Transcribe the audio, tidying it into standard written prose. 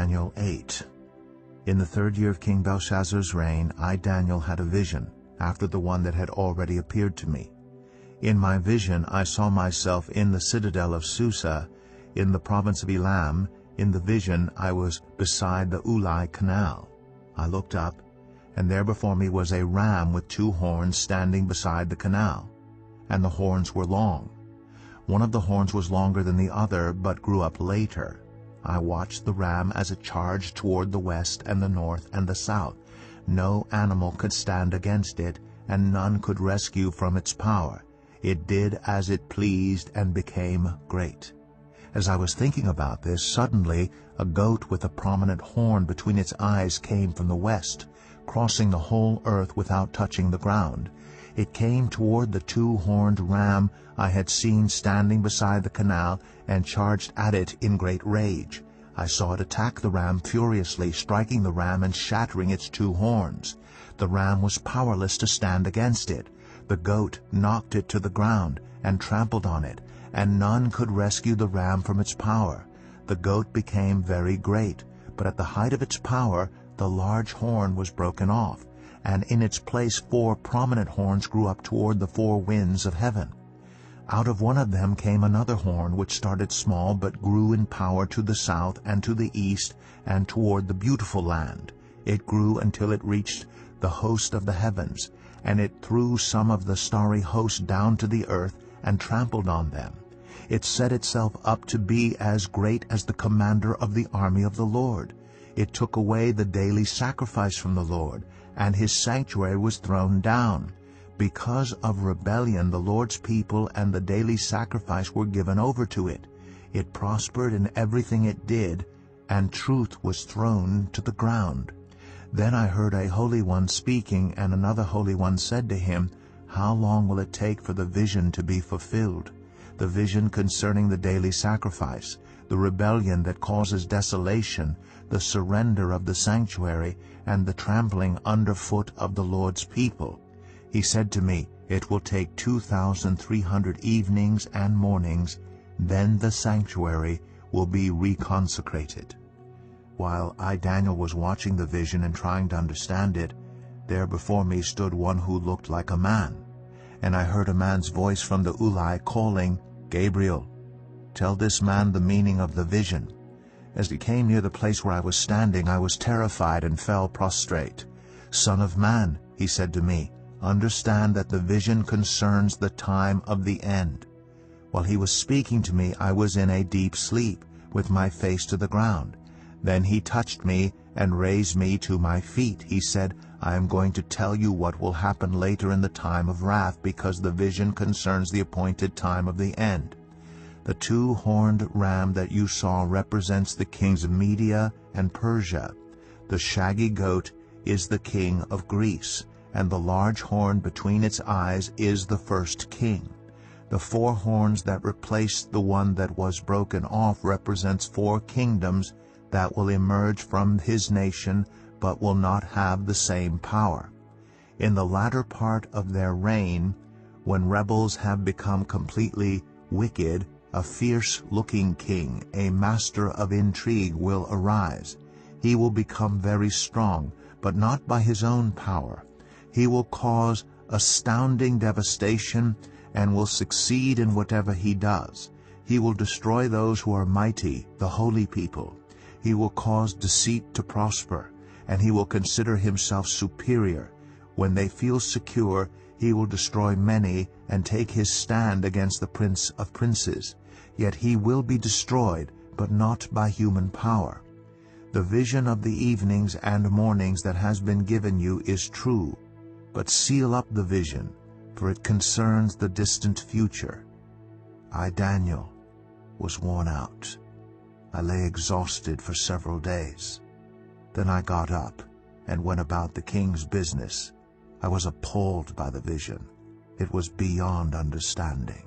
Daniel 8. In the 3rd year of King Belshazzar's reign, I, Daniel, had a vision, after the one that had already appeared to me. In my vision I saw myself in the citadel of Susa, in the province of Elam. In the vision I was beside the Ulai Canal. I looked up, and there before me was a ram with 2 horns standing beside the canal, and the horns were long. One of the horns was longer than the other, but grew up later. I watched the ram as it charged toward the west and the north and the south. No animal could stand against it, and none could rescue from its power. It did as it pleased and became great. As I was thinking about this, suddenly a goat with a prominent horn between its eyes came from the west, crossing the whole earth without touching the ground. It came toward the 2-horned ram I had seen standing beside the canal and charged at it in great rage. I saw it attack the ram furiously, striking the ram and shattering its 2 horns. The ram was powerless to stand against it. The goat knocked it to the ground and trampled on it, and none could rescue the ram from its power. The goat became very great, but at the height of its power the large horn was broken off, and in its place 4 prominent horns grew up toward the 4 winds of heaven. Out of one of them came another horn, which started small but grew in power to the south and to the east and toward the beautiful land. It grew until it reached the host of the heavens, and it threw some of the starry host down to the earth and trampled on them. It set itself up to be as great as the commander of the army of the Lord. It took away the daily sacrifice from the Lord, and his sanctuary was thrown down. Because of rebellion, the Lord's people and the daily sacrifice were given over to it. It prospered in everything it did, and truth was thrown to the ground. Then I heard a Holy One speaking, and another Holy One said to him, "How long will it take for the vision to be fulfilled?" The vision concerning the daily sacrifice, the rebellion that causes desolation, the surrender of the sanctuary, and the trampling underfoot of the Lord's people. He said to me, "It will take 2,300 evenings and mornings, then the sanctuary will be reconsecrated." While I, Daniel, was watching the vision and trying to understand it, there before me stood one who looked like a man. And I heard a man's voice from the Ulai calling, "Gabriel, tell this man the meaning of the vision." As he came near the place where I was standing, I was terrified and fell prostrate. "Son of man," he said to me, "understand that the vision concerns the time of the end." While he was speaking to me, I was in a deep sleep, with my face to the ground. Then he touched me and raised me to my feet. He said, "I am going to tell you what will happen later in the time of wrath, because the vision concerns the appointed time of the end. The 2-horned ram that you saw represents the kings of Media and Persia. The shaggy goat is the king of Greece, and the large horn between its eyes is the first king. The 4 horns that replaced the one that was broken off represents 4 kingdoms that will emerge from his nation, but will not have the same power. In the latter part of their reign, when rebels have become completely wicked, a fierce-looking king, a master of intrigue, will arise. He will become very strong, but not by his own power. He will cause astounding devastation and will succeed in whatever he does. He will destroy those who are mighty, the holy people. He will cause deceit to prosper, and he will consider himself superior. When they feel secure, he will destroy many and take his stand against the Prince of Princes. Yet he will be destroyed, but not by human power. The vision of the evenings and mornings that has been given you is true, but seal up the vision, for it concerns the distant future. I, Daniel, was worn out. I lay exhausted for several days. Then I got up and went about the king's business. I was appalled by the vision. It was beyond understanding.